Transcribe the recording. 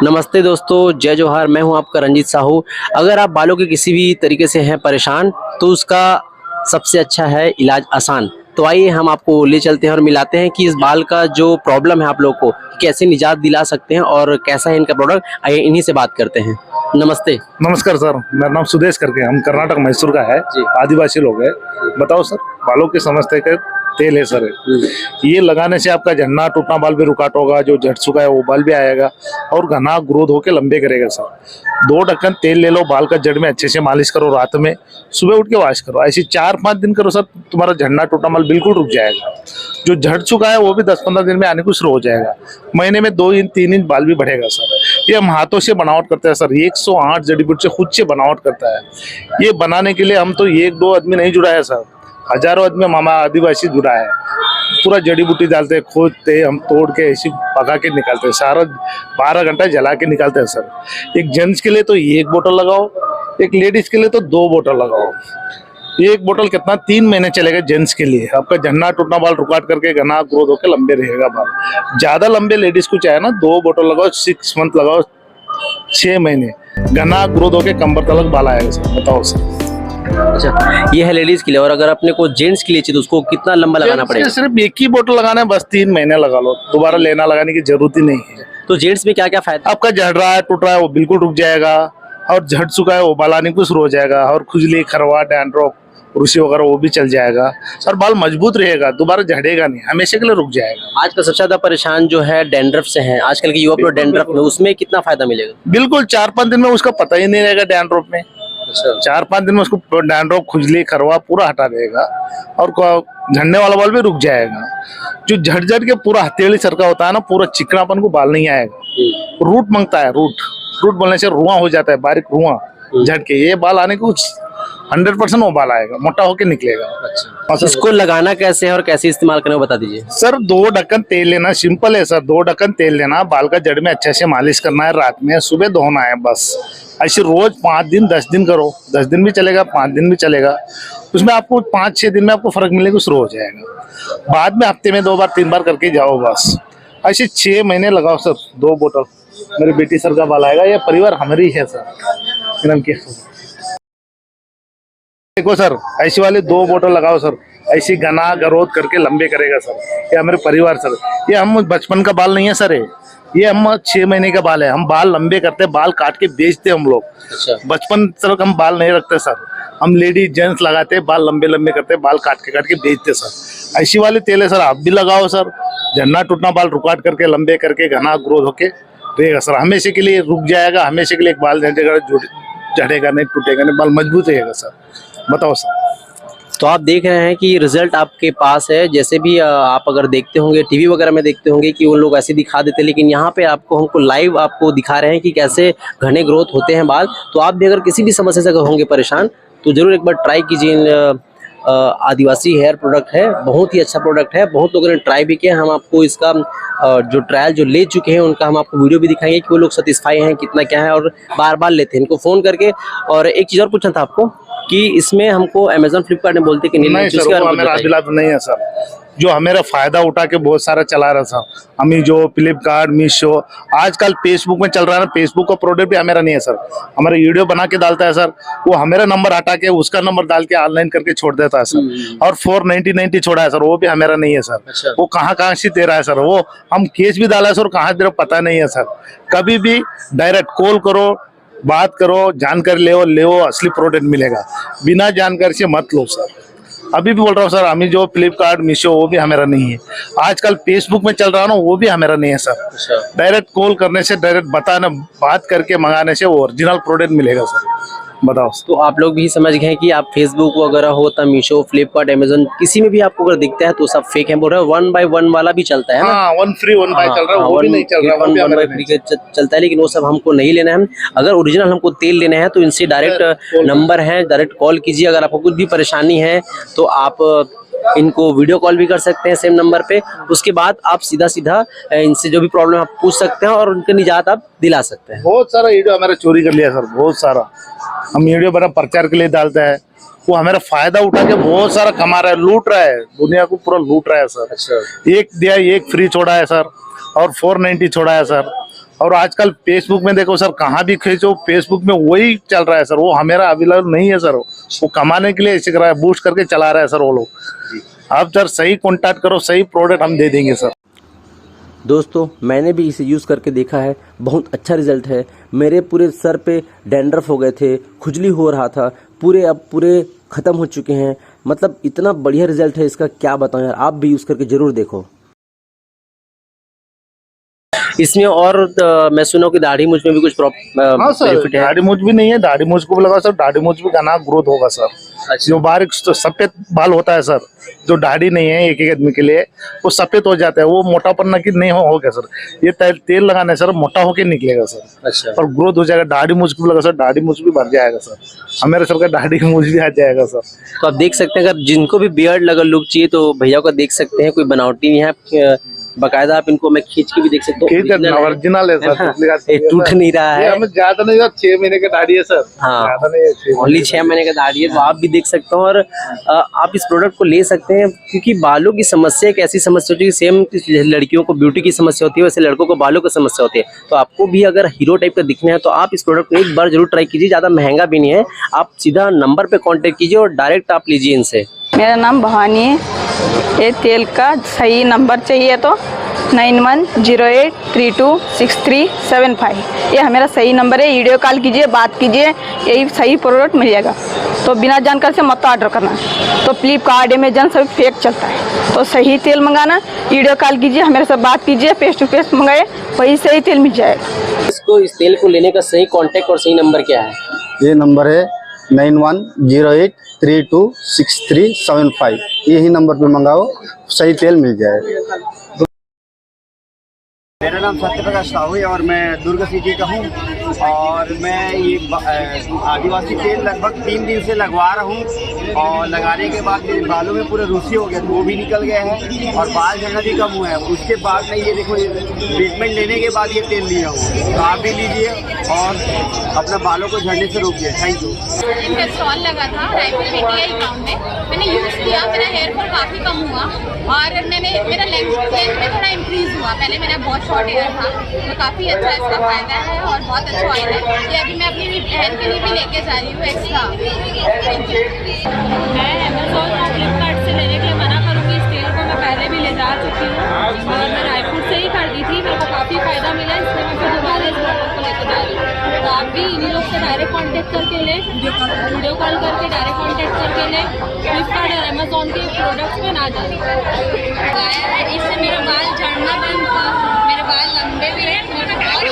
नमस्ते दोस्तों, जय जोहार। मैं हूं आपका रंजीत साहू। अगर आप बालों के किसी भी तरीके से हैं परेशान तो उसका सबसे अच्छा है इलाज आसान। तो आइए हम आपको ले चलते हैं और मिलाते हैं कि इस बाल का जो प्रॉब्लम है आप लोग को कैसे निजात दिला सकते हैं और कैसा है इनका प्रोडक्ट। आइए इन्हीं से बात करते हैं। नमस्ते। नमस्कार सर, मेरा नाम सुदेश करके, हम कर्नाटक मैसूर का है जी। आदिवासी लोग है। बताओ सर, बालों की समस्या का तेल है सर। ये लगाने से आपका झड़ना टूटना बाल भी रुकाट होगा, जो झड़ चुका है वो बाल भी आएगा और घना ग्रोथ होके लंबे करेगा सर। 2 ढक्कन तेल ले लो, बाल का जड़ में अच्छे से मालिश करो, रात में सुबह उठ के वॉश करो। ऐसे 4-5 दिन करो सर, तुम्हारा झड़ना टूटना बाल बिल्कुल रुक जाएगा। जो झड़ चुका है वो भी 10-15 दिन में आने को शुरू हो जाएगा। महीने में 2 इंच 3 इंच बाल भी बढ़ेगा सर। ये हम हाथों से बनावट करते हैं सर, 108 जड़ी बूटी से खुद से बनावट करता है। ये बनाने के लिए हम तो 1-2 आदमी नहीं जुड़ा है सर, हजारों आदमी मामा आदिवासी जुड़ा है। पूरा जड़ी बूटी डालते हैं, खोदते हम, तोड़ के ऐसी पका के निकालते हैं, सारा 12 घंटा जला के निकालते हैं सर। एक जेंट्स के लिए तो 1 बोतल लगाओ, एक लेडीज के लिए तो 2 बोतल लगाओ। 1 बोतल कितना 3 महीने चलेगा जेंट्स के लिए। आपका झड़ना टूटना बाल रुकाट करके घना ग्रोथ होकर लंबे रहेगा बाल। ज्यादा लंबे लेडीज को चाहे ना 2 बोतल लगाओ, 6 मंथ लगाओ, 6 महीने घना ग्रोथ होके कमर तक बाल आएगा सर। बताओ सर। अच्छा, ये है लेडीज के लिए। और अगर अपने को जेंट्स के लिए चाहिए तो उसको कितना लंबा लगाना पड़ेगा? सिर्फ 1 ही बोतल लगाना है, बस 3 महीने लगा लो, दोबारा लेना लगाने की जरूरत ही नहीं है। तो जेंट्स में क्या क्या फायदा? आपका झड़ रहा है टूट रहा है वो बिल्कुल रुक जाएगा, और झड़ चुका है वो बाल आने को शुरू हो जाएगा, और खुजली खरवा डैंड्रफ रुसी वगैरह वो भी चल जाएगा सर। बाल मजबूत रहेगा, दोबारा झड़ेगा नहीं, हमेशा के लिए रुक जाएगा। आज का सबसे ज्यादा परेशान जो है डैंड्रफ से है, आजकल के युवा लोग डैंड्रफ में, उसमें कितना फायदा मिलेगा? बिल्कुल 4-5 दिन में उसका पता ही नहीं रहेगा डैंड्रफ में। अच्छा। 4-5 दिन में उसको डैंड्रफ खुजली खरवा पूरा हटा देगा, और झड़ने वाला बाल भी रुक जाएगा। जो झड़ झड़ के पूरा हथेली सर का होता है ना, पूरा चिकनापन को बाल नहीं आएगा। रूट मांगता है, रूट बोलने से रुआं हो जाता है, बारीक रुआं झड़ के ये बाल आने को 100% वो बाल आएगा, मोटा होके निकलेगा। अच्छा, इसको लगाना कैसे है और कैसे इस्तेमाल करना बता दीजिए सर। 2 ढक्कन तेल लेना, सिंपल है सर। 2 ढक्कन तेल लेना, बाल का जड़ में अच्छे से मालिश करना है, रात में सुबह धोना है बस। ऐसे रोज 5 दिन 10 दिन करो, 10 दिन भी चलेगा, 5 दिन भी चलेगा। उसमें आपको 5-6 दिन में आपको फर्क मिलेगा, शुरू हो जाएगा। बाद में हफ्ते में 2 बार 3 बार करके जाओ बस। ऐसे 6 महीने लगाओ सर। 2 बोतल मेरी बेटी सर का बाल आएगा। ये परिवार हमारी है सर, एकदम के। देखो सर, ऐसी वाले 2 बोतल लगाओ सर, ऐसी घना ग्रोथ करके लंबे करेगा सर। ये हमारे परिवार सर, ये हम बचपन का बाल नहीं है सर, ये हम 6 महीने का बाल है। हम बाल लंबे करते, बाल काट के बेचते हम लोग। अच्छा। बचपन तक हम बाल नहीं रखते सर, हम लेडीज जेंट्स लगाते, बाल लंबे लंबे करते, बाल काट के बेचते सर। ऐसी वाले तेल है सर, आप भी लगाओ सर। झड़ना टूटना बाल रुकाट करके लंबे करके घना ग्रोथ होके रहेगा सर। हमेशा के लिए रुक जाएगा, हमेशा के लिए एक बाल झड़ेगा नहीं, टूटेगा नहीं, बाल मजबूत रहेगा सर। बताओ सर। तो आप देख रहे हैं कि रिजल्ट आपके पास है। जैसे भी आप अगर देखते होंगे टीवी वगैरह में देखते होंगे कि उन लोग ऐसे दिखा देते हैं, लेकिन यहाँ पे हमको लाइव आपको दिखा रहे हैं कि कैसे घने ग्रोथ होते हैं बाल। तो आप भी अगर किसी भी समस्या से होंगे परेशान तो जरूर एक बार ट्राई कीजिए। आदिवासी हेयर प्रोडक्ट है, बहुत ही अच्छा प्रोडक्ट है, बहुत लोगों ने ट्राई भी किया। हम आपको इसका जो ट्रायल जो ले चुके हैं उनका हम आपको वीडियो भी दिखाएंगे कि वो लोग सेटिस्फाई हैं कितना क्या है, और बार बार लेते हैं इनको फ़ोन करके। और एक चीज़ और पूछना था आपको कि इसमें हमको अमेजन फ्लिपकार्ट ने बोलते कि नहीं सर, वो हमेरा दिला तो नहीं है सर। जो हमेरा फायदा उठा के बहुत सारा चला रहा था, अमेजो, फ्लिपकार्ट, मीशो, आजकल फेसबुक में चल रहा है ना, फेसबुक का प्रोडक्ट भी हमेरा नहीं है सर। हमारा वीडियो बना के डालता है सर, वो हमेरा नंबर हटा के उसका नंबर डाल के ऑनलाइन करके छोड़ देता है सर। और 490 छोड़ा है सर, वो भी हमेरा नहीं है सर। अच्छा। वो कहाँ से दे रहा है सर, वो हम केस भी डाला है सर, कहाँ दे रहा पता नहीं है सर। कभी भी डायरेक्ट कॉल करो, बात करो, जानकारी ले असली प्रोडक्ट मिलेगा। बिना जानकारी से मत लो सर। अभी भी बोल रहा हूँ सर, अमेजो, फ्लिपकार्ट, मीशो वो भी हमारा नहीं है। आजकल फेसबुक में चल रहा है ना, वो भी हमारा नहीं है सर। डायरेक्ट कॉल करने से, डायरेक्ट बताना, बात करके मंगाने से वो ओरिजिनल प्रोडक्ट मिलेगा सर। बताओ। तो आप लोग भी समझ गए कि आप फेसबुक वगैरह हो तो मीशो, फ्लिपकार्ट, अमेजन, किसी में भी आपको अगर दिखता है तो सब फेक है। बोल रहे हैं 1 बाय 1 वाला भी चलता है ना? हाँ, 1 फ्री 1 बाय चल रहा है, वो भी नहीं चल रहा है, 1 बाय फ्री चलता है, लेकिन वो सब हमको नहीं लेना है। अगर ओरिजिनल हमको तेल लेना है तो इनसे डायरेक्ट नंबर है, डायरेक्ट कॉल कीजिए। अगर आपको कुछ भी परेशानी है तो आप इनको वीडियो कॉल भी कर सकते हैं सेम नंबर पे। उसके बाद आप सीधा इनसे जो भी प्रॉब्लम आप पूछ सकते हैं और उनके निजात आप दिला सकते हैं। बहुत सारा वीडियो हमारा चोरी कर लिया सर, बहुत सारा। हम वीडियो बना प्रचार के लिए डालता है, वो हमारा फायदा उठा के बहुत सारा कमा रहा है, लूट रहा है, दुनिया को पूरा लूट रहा है सर। अच्छा। एक दिया, एक फ्री छोड़ा है सर, और 490 छोड़ा है सर। और आजकल फेसबुक में देखो सर, कहाँ भी खींचो फेसबुक में वही चल रहा है सर। वो हमारा अवेलेबल नहीं है सर, वो कमाने के लिए ऐसे कर रहा है, बूस्ट करके चला रहा है सर वो लोग। आप सर सही कॉन्टैक्ट करो, सही प्रोडक्ट हम दे देंगे सर। दोस्तों मैंने भी इसे यूज़ करके देखा है, बहुत अच्छा रिजल्ट है। मेरे पूरे सर पे डैंड्रफ हो गए थे, खुजली हो रहा था, अब पूरे ख़त्म हो चुके हैं। मतलब इतना बढ़िया रिजल्ट है इसका, क्या बताऊं यार, आप भी यूज़ करके ज़रूर देखो। इसमें और मैं सुना कि दाढ़ी मूंछ में भी कुछ हाँ सर, बेनिफिट है। दाढ़ी मूंछ भी नहीं है, दाढ़ी मूंछ को भी लगाओ सर, दाढ़ी मूंछ भी घना ग्रोथ होगा सर। अच्छा। जो बारीक सफेद बाल होता है सर, जो दाढ़ी नहीं है एक एक आदमी के लिए, वो सफेद हो जाता है, वो मोटापन की नहीं हो गया सर। ये तेल लगाने सर मोटा होके निकलेगा सर। अच्छा। और ग्रोथ हो जाएगा। दाढ़ी मूंछ को भी लगा सर, दाढ़ी मूंछ भी बढ़ जाएगा सर। हमारे सर का दाढ़ी मूंछ भी आ जाएगा सर। तो आप देख सकते हैं, अगर जिनको भी बियर्ड लगा लुक चाहिए तो भैया को देख सकते हैं, कोई बनावटी नहीं है, बकायदा आप इनको मैं खींच के भी देख सकते हो, ओरिजिनल है सर। ये टूट नहीं रहा है। हमें ज्यादा नहीं, 6 महीने की दाढ़ी है सर। हाँ, ज्यादा नहीं है, ओनली 6 महीने का दाढ़ी है। तो आप भी देख सकते हो, और आप इस प्रोडक्ट को ले सकते हैं, क्योंकि बालों की समस्या एक ऐसी समस्या होती है, सेम लड़कियों को ब्यूटी की समस्या होती है वैसे लड़कों को बालों की समस्या होती है। तो आपको भी अगर हीरो टाइप का दिखना है तो आप इस प्रोडक्ट को एक बार जरूर ट्राई कीजिए। ज़्यादा महंगा भी नहीं है, आप सीधा नंबर पे कांटेक्ट कीजिए और डायरेक्ट आप लीजिए इनसे। मेरा नाम भवानी है। ये तेल का सही नंबर चाहिए तो 9108326375, ये हमारा सही नंबर है। वीडियो कॉल कीजिए, बात कीजिए, यही सही प्रोडक्ट मिल जाएगा। तो बिना जानकारी से मत ऑर्डर करना। तो फ्लिपकार्ट, अमेजन सभी फेक चलता है। तो सही तेल मंगाना, वीडियो कॉल कीजिए, हमारे साथ बात कीजिए, फेस टू फेस मंगाए, वही सही तेल मिल जाएगा। इस तेल को लेने का सही कांटेक्ट और सही नंबर क्या है? ये नंबर है 9108326375। यही नंबर पे मंगाओ, सही तेल मिल जाएगा। मेरा नाम सत्यप्रकाश साहू है और मैं दुर्ग सिटी का हूँ। और मैं ये आदिवासी तेल लगभग 3 दिन से लगवा रहा हूँ, और लगाने के बाद मेरे बालों में पूरे रूसी हो गया, वो भी निकल गया है और बाल झड़ना भी कम हुआ है। उसके बाद मैं ये देखो, ट्रीटमेंट लेने के बाद ये तेल लिया हूँ। तो आप भी लीजिए और अपना बालों को झड़ने से रोकिए। Thank you. इनका स्टॉल लगा था रायपुर PTI ग्राउंड में, मैंने यूज़ किया, मेरा हेयर फॉल काफ़ी कम हुआ और मेरा लेंथ में थोड़ा इंक्रीज़ हुआ। पहले मेरा बहुत शॉर्ट हेयर था, तो काफ़ी अच्छा इसका फ़ायदा है और बहुत अच्छा ऑयल है। ये अभी मैं अपनी बहन के लिए भी लेके जा रही हूँ एक्स्ट्रा। मैं अमेज़ॉन और फ्लिपकार्ट से लेने के लिए मना करूँगी। इस तेल को मैं पहले भी ले जा चुकी हूँ और मैं रायपुर से ही खरीदी थी, मेरे को काफ़ी फ़ायदा मिला, इसलिए मैं फिर दोबारा इस प्रोडक्ट को लेकर जा रही हूँ। तो आप भी इन्हीं लोग से डायरेक्ट कॉन्टेक्ट करके लें, वीडियो कॉल करके डायरेक्ट कॉन्टेक्ट करके लें। फ्लिपकार्ट और अमेज़ॉन के प्रोडक्ट्स पे ना जाए। इससे मेरा बाल झड़ना बंद हुआ, मेरे बाल लंबे भी हैं और